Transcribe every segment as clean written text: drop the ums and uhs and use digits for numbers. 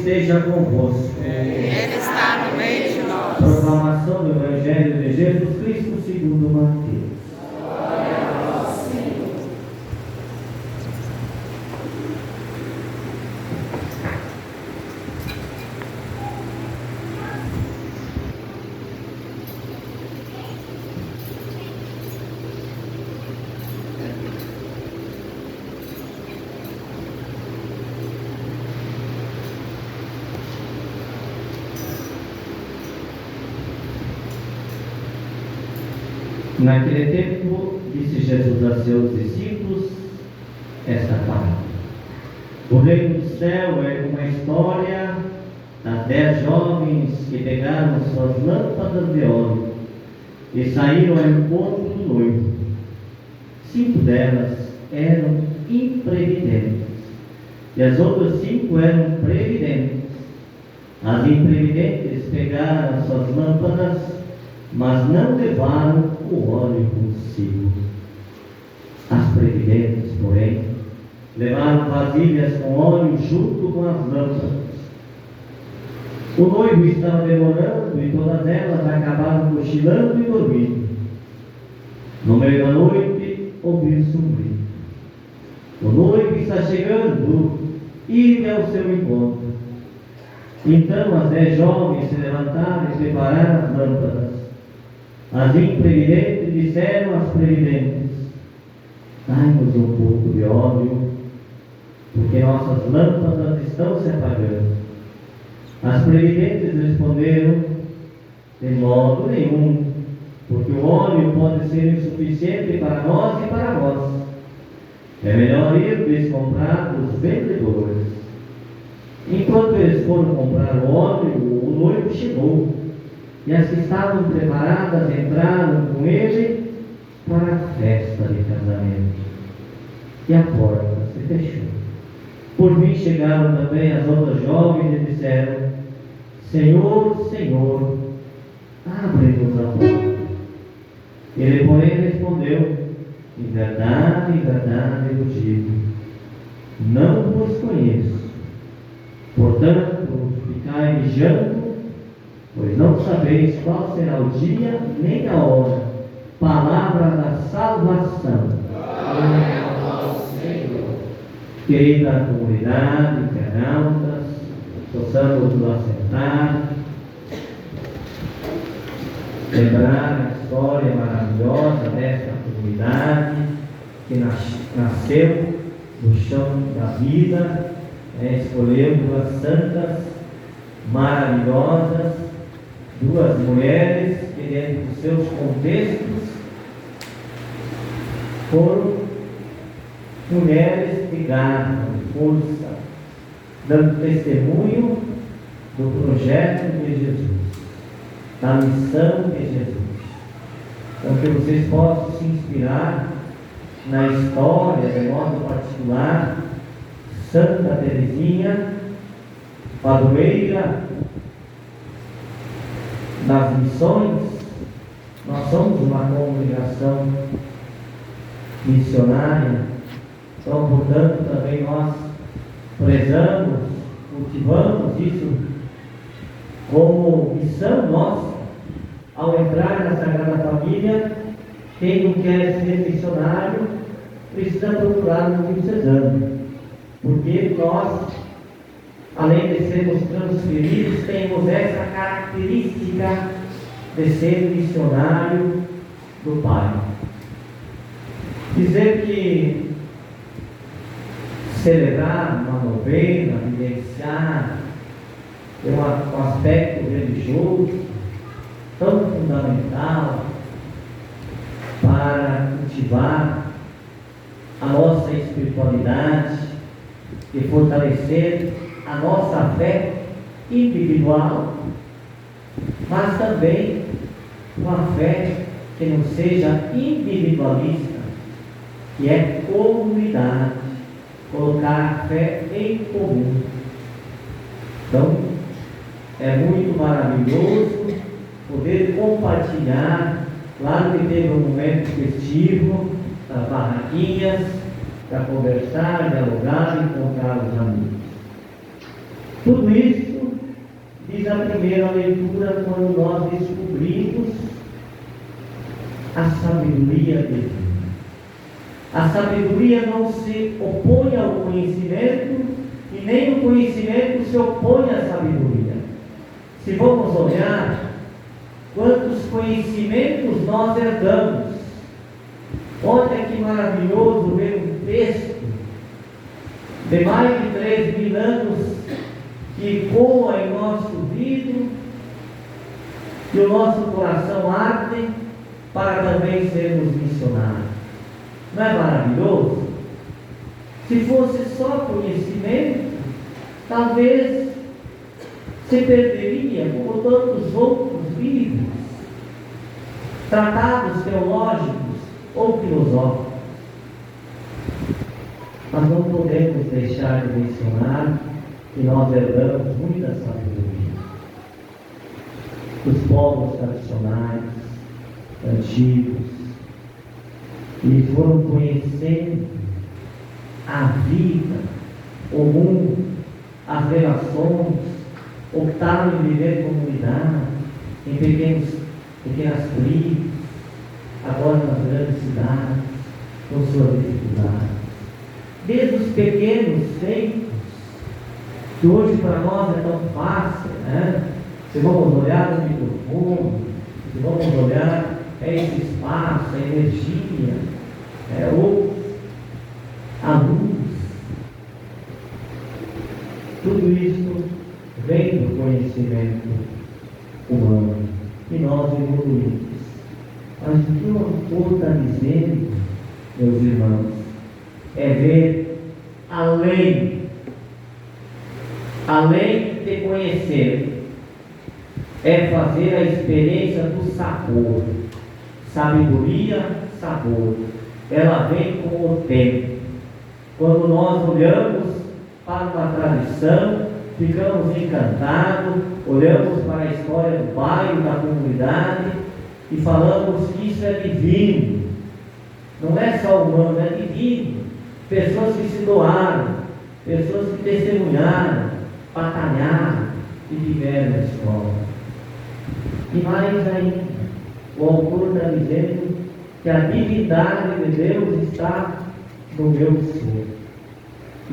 esteja convosco. Ele está no meio de nós. Proclamação do Evangelho de Jesus Cristo segundo Mateus. Naquele tempo, disse Jesus a seus discípulos esta palavra: o reino do céu é uma história das 10 jovens que pegaram suas lâmpadas de óleo e saíram ao encontro do noivo. 5 delas eram imprevidentes e as outras 5 eram previdentes. As imprevidentes pegaram suas lâmpadas, mas não levaram o óleo consigo. As previdentes, porém, levaram vasilhas com óleo junto com as lâmpadas. O noivo estava demorando e todas elas acabaram cochilando e dormindo. No meio da noite, ouviu-se um grito: o noivo está chegando, ide ao seu encontro. Então as 10 jovens se levantaram e prepararam as lâmpadas. As imprevidentes disseram às previdentes: dai-nos um pouco de óleo, porque nossas lâmpadas estão se apagando. As previdentes responderam: de modo nenhum, porque o óleo pode ser insuficiente para nós e para vós. É melhor ir comprar dos vendedores. Enquanto eles foram comprar o óleo, o noivo chegou, e as que estavam preparadas entraram com ele para a festa de casamento. E a porta se fechou. Por fim chegaram também as outras jovens e disseram: Senhor, Senhor, abre-nos a porta. Ele, porém, respondeu: em verdade vos digo, não vos conheço. Portanto, ficai vigiando, pois não sabeis qual será o dia nem a hora. Palavra da salvação. Glória ao Senhor. Querida comunidade, internautas, possamos nos assentar, lembrar a história maravilhosa desta comunidade que nasceu no chão da vida, escolheu 2 santas maravilhosas, 2 mulheres que, dentro dos seus contextos, foram mulheres que garra, de força, dando testemunho do projeto de Jesus, da missão de Jesus. Então, que vocês possam se inspirar na história, de modo particular, Santa Teresinha, padroeira das missões. Nós somos uma congregação missionária, então, portanto, também nós prezamos, cultivamos isso como missão nossa. Ao entrar na Sagrada Família, quem não quer ser missionário precisa procurar um diocesano, porque nós, além de sermos transferidos, temos essa característica de ser missionário do Pai. Dizer que celebrar uma novena, vivenciar um aspecto religioso tão fundamental para cultivar a nossa espiritualidade e fortalecer a nossa fé individual, mas também uma fé que não seja individualista, que é comunidade, colocar a fé em comum. Então, é muito maravilhoso poder compartilhar. Claro que teve um momento festivo, das barraquinhas, para conversar, dialogar e encontrar os amigos. Tudo isso diz a primeira leitura quando nós descobrimos a sabedoria divina. A sabedoria não se opõe ao conhecimento e nem o conhecimento se opõe à sabedoria. Se vamos olhar quantos conhecimentos nós herdamos, olha que maravilhoso ver um texto de mais de 3.000 anos que ecoa em nosso ouvido e o nosso coração arde para também sermos missionários. Não é maravilhoso? Se fosse só conhecimento, talvez se perderia, como tantos outros livros, tratados teológicos ou filosóficos. Mas não podemos deixar de mencionar que nós herdamos muita sabedoria dos povos tradicionais, antigos, e foram conhecendo a vida, o mundo, as relações, optaram em viver em comunidade, em pequenas tribos, agora nas grandes cidades, com suas dificuldades. Desde os pequenos feitos, que hoje para nós é tão fácil, né? Se vamos olhar no microfone, se vamos olhar esse espaço, a energia, ou a luz, tudo isso vem do conhecimento humano e nós evoluímos. Mas o que o autor está dizendo, meus irmãos, é ver além de conhecer, é fazer a experiência do sabor. Sabedoria, sabor, ela vem com o tempo. Quando nós olhamos para uma tradição, ficamos encantados, olhamos para a história do bairro, da comunidade e falamos que isso é divino. Não é só humano, é divino. Pessoas que se doaram, pessoas que testemunharam, batalharam e tiveram a escola. E mais ainda, o autor está dizendo que a divindade de Deus está no meu ser.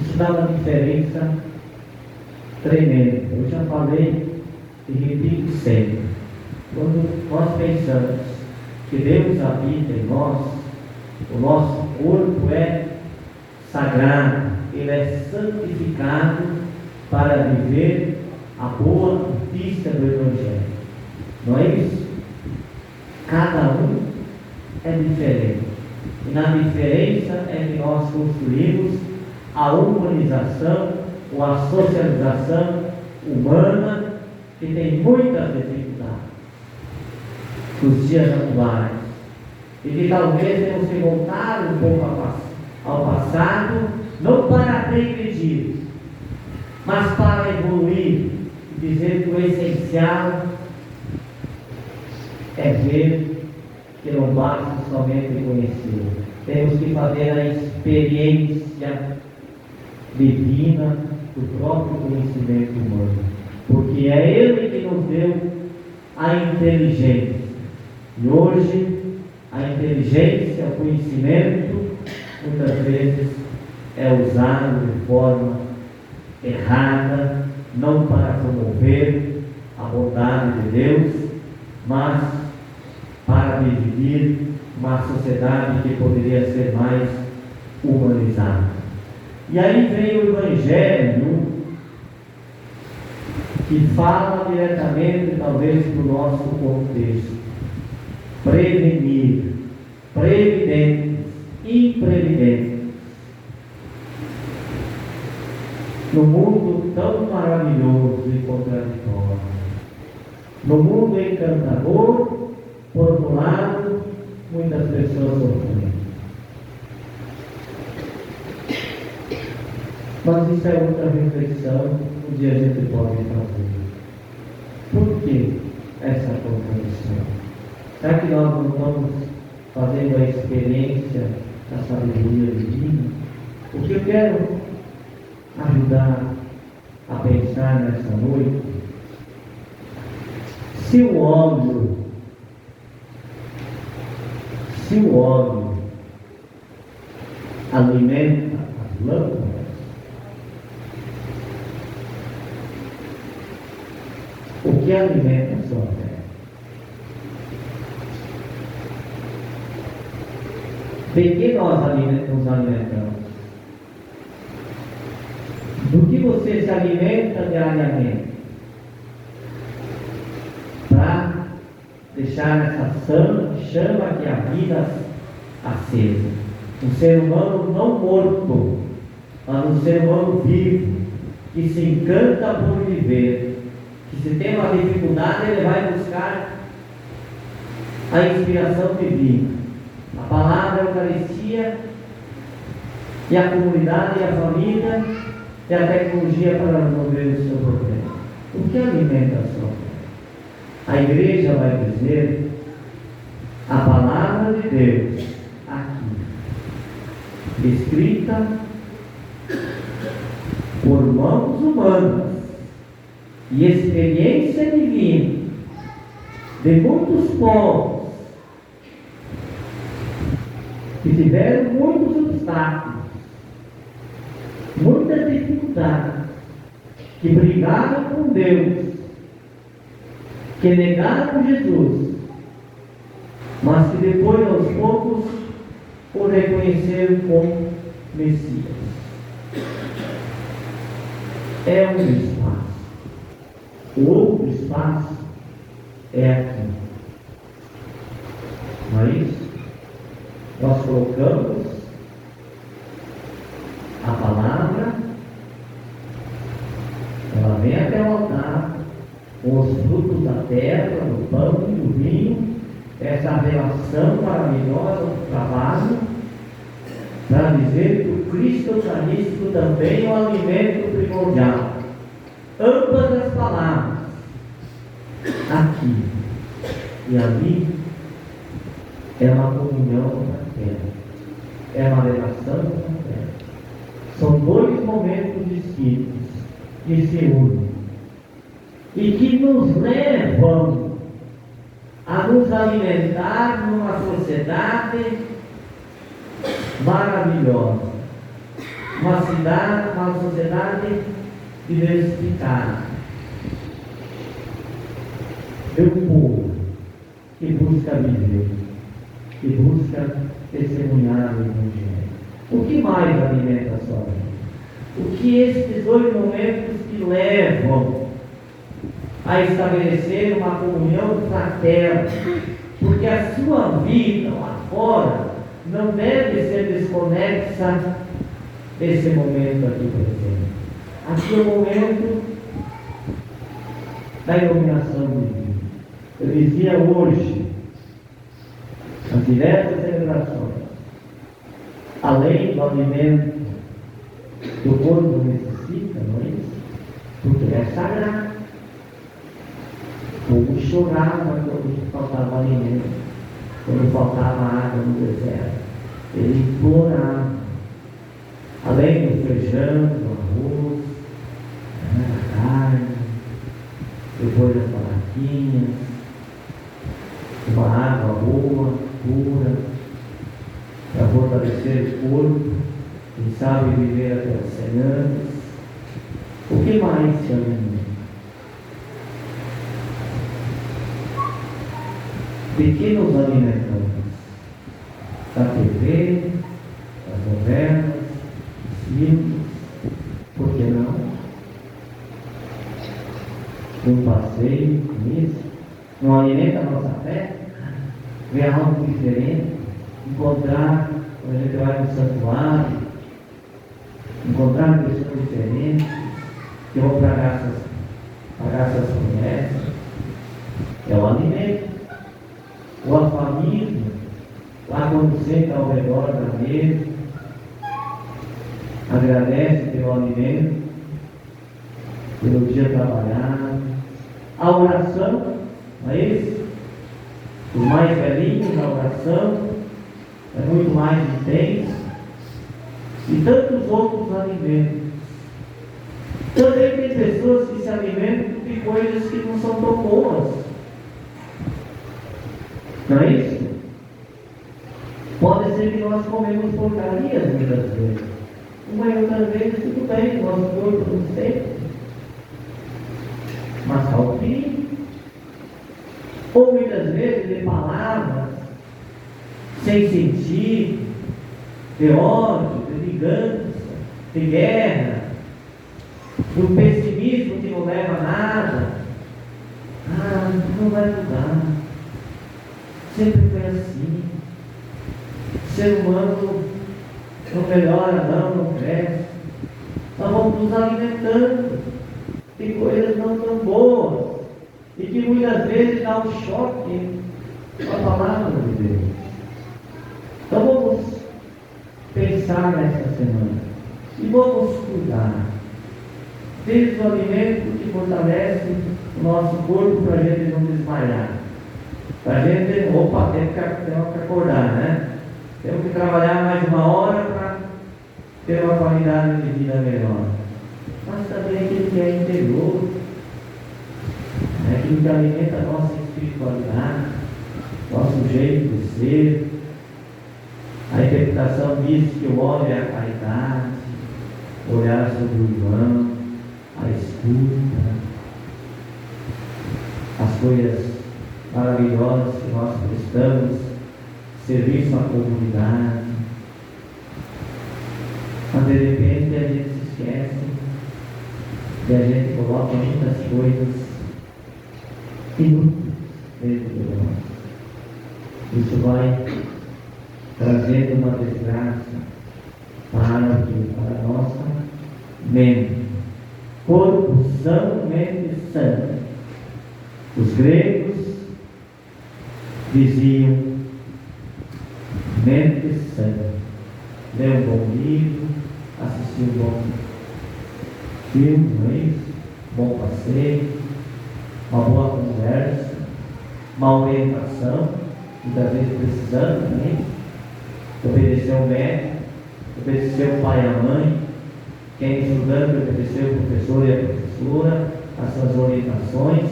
Isso dá uma diferença tremenda. Eu já falei e repito sempre. Quando nós pensamos que Deus habita em nós, o nosso corpo é sagrado, ele é santificado para viver a boa notícia do Evangelho. Não é isso? Cada um é diferente. E na diferença é que nós construímos a humanização ou a socialização humana, que tem muitas dificuldades nos dias atuais. E que talvez temos que voltar um pouco ao passado, não para regredir, mas para evoluir, e dizer que o essencial é ver que não basta somente conhecer. Temos que fazer a experiência divina do próprio conhecimento humano, porque é Ele que nos deu a inteligência. E hoje, a inteligência, o conhecimento, muitas vezes é usado de forma errada, não para promover a bondade de Deus, mas para dividir uma sociedade que poderia ser mais humanizada. E aí vem o Evangelho, que fala diretamente, talvez, para o nosso contexto. Prevenir, previdentes, imprevidentes. No mundo tão maravilhoso e contraditório, no mundo encantador, por outro lado, muitas pessoas sofrendo. Mas isso é outra reflexão que um dia a gente pode fazer. Por que essa contradição? Será que nós não estamos fazendo a experiência da sabedoria divina? O que eu quero ajudar a pensar mostrar nessa noite. Se o óleo alimenta as lâmpadas, o que alimenta a sua fé? De que nós nos alimentamos? Do que você se alimenta diariamente? Para deixar essa chama que é a vida acesa. Um ser humano não morto, mas um ser humano vivo, que se encanta por viver, que se tem uma dificuldade, ele vai buscar a inspiração divina. A palavra, a Eucaristia, e a comunidade, e a família, e a tecnologia para resolver o seu problema. O que alimenta a sua fé? A igreja vai dizer a palavra de Deus aqui, escrita por mãos humanas e experiência divina de muitos povos que tiveram muitos obstáculos, muitas dificuldades, que brigaram com Deus, que negaram Jesus, mas que depois, aos poucos, o reconheceram como Messias. É um espaço. O outro espaço é aqui. Não é isso? Nós colocamos a palavra, ela vem até o altar, com os frutos da terra, do pão e do vinho, essa relação maravilhosa do trabalho, para dizer que o Cristo Eucarístico também é o alimento primordial. Ambas as palavras, aqui e ali, é uma comunhão fraterna, é uma relação fraterna. São dois momentos distintos que se unem e que nos levam a nos alimentar numa sociedade maravilhosa, uma sociedade diversificada, de um povo que busca viver, que busca testemunhar o Evangelho. O que mais alimenta a sua vida? O que estes dois momentos que levam a estabelecer uma comunhão fraterna, porque a sua vida lá fora não deve ser desconexa desse momento aqui presente. Aqui é o momento da iluminação divina. Eu dizia hoje, nas diversas celebrações, além do alimento que o corpo necessita, não é isso? Porque é sagrado. O povo chorava quando faltava alimento, quando faltava água no deserto. Ele implorava, além do feijão, do arroz, da carne, depois das barraquinhas, uma água boa, pura, para fortalecer o corpo, quem sabe viver até os 100 anos. O que mais se alimenta? De que nos alimentamos? Da TV, das novelas, dos filmes, por que não? Um passeio com isso? Não alimenta a nossa fé? Ver algo diferente? Encontrar, quando a gente vai no santuário, encontrar pessoas diferentes, que vão pagar essas promessas. É o alimento. Ou a família, lá quando senta ao redor da mesa, agradece pelo alimento, pelo dia trabalhado. A oração, não é isso? Os mais velhinhos, a oração é muito mais intensa. E tantos outros alimentos Também tem pessoas que se alimentam de coisas que não são tão boas. Não é isso? Pode ser que nós comemos porcarias muitas vezes. Uma e outra vez, tudo bem, nosso corpo não sei. Mas ao fim, ou muitas vezes de palavras sem sentido, de ódio, de vingança, de guerra, do pessimismo que não leva a nada. Não vai mudar. Sempre foi assim. O ser humano não melhora, não cresce. Nós vamos nos alimentando de coisas não tão boas e que muitas vezes dá um choque com a palavra de Deus. Então vamos pensar nesta semana e vamos cuidar desde o alimento que fortalece o nosso corpo para a gente não desmaiar. Para a gente, temos que acordar, né? Temos que trabalhar mais uma hora para ter uma qualidade de vida melhor. Mas também aquilo que é interior, aquilo que alimenta a nossa espiritualidade, nosso jeito de ser. A interpretação diz que o homem é a caridade, olhar sobre o irmão, a escuta, as coisas maravilhosas que nós prestamos, serviço à comunidade. Mas de repente a gente se esquece e a gente coloca muitas coisas inúteis dentro de nós. Isso vai trazendo uma desgraça para a nossa mente. Corpo são, mente sã. Os gregos diziam mente sã. Ler um bom livro, assistir um bom filme, não é isso? Bom passeio, uma boa conversa, uma orientação, muitas vezes precisando também, obedecer ao médico, obedecer ao pai e à mãe, quem é estudante, obedecer ao professor e à professora, as suas orientações.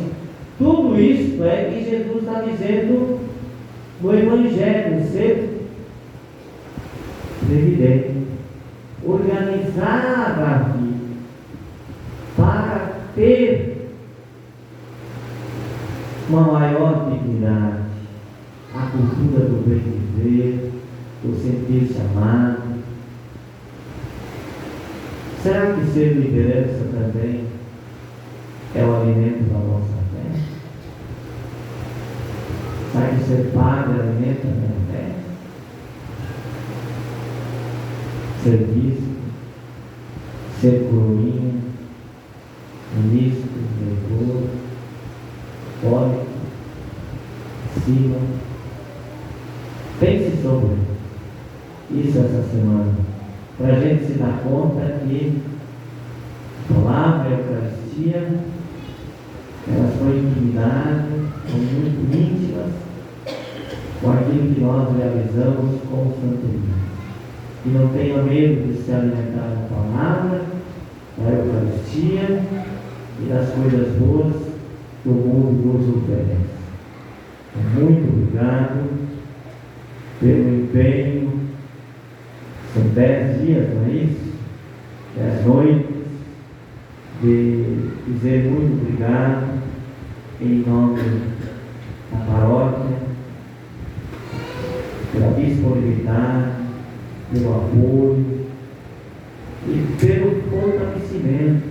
Tudo isso é que Jesus está dizendo no Evangelho, ser previdente, organizar a vida para ter uma maior dignidade, a cultura do bem viver, do sentir-se amado. Será que ser liderança também é o alimento da nossa fé? Será que ser padre alimenta a minha fé? Ser bispo, ser coroinha, ministro, reitor, pólito, cima. Pense sobre isso essa semana, para a gente se dar conta que a palavra e a Eucaristia, elas são intimidade, são muito íntimas com aquilo que nós realizamos com o Santo Livro. E não tenha medo de se alimentar da palavra, da Eucaristia e das coisas boas que o mundo nos oferece. Muito obrigado pelo empenho. São 10 dias, não é isso? 10 noites de dizer muito obrigado em nome da paróquia, pela disponibilidade, pelo apoio e pelo fortalecimento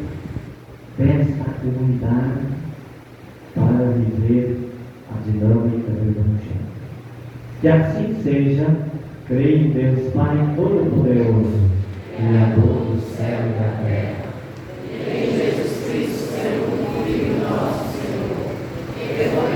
desta comunidade para viver a dinâmica do Evangelho. Que assim seja, creio em Deus Pai Todo-Poderoso,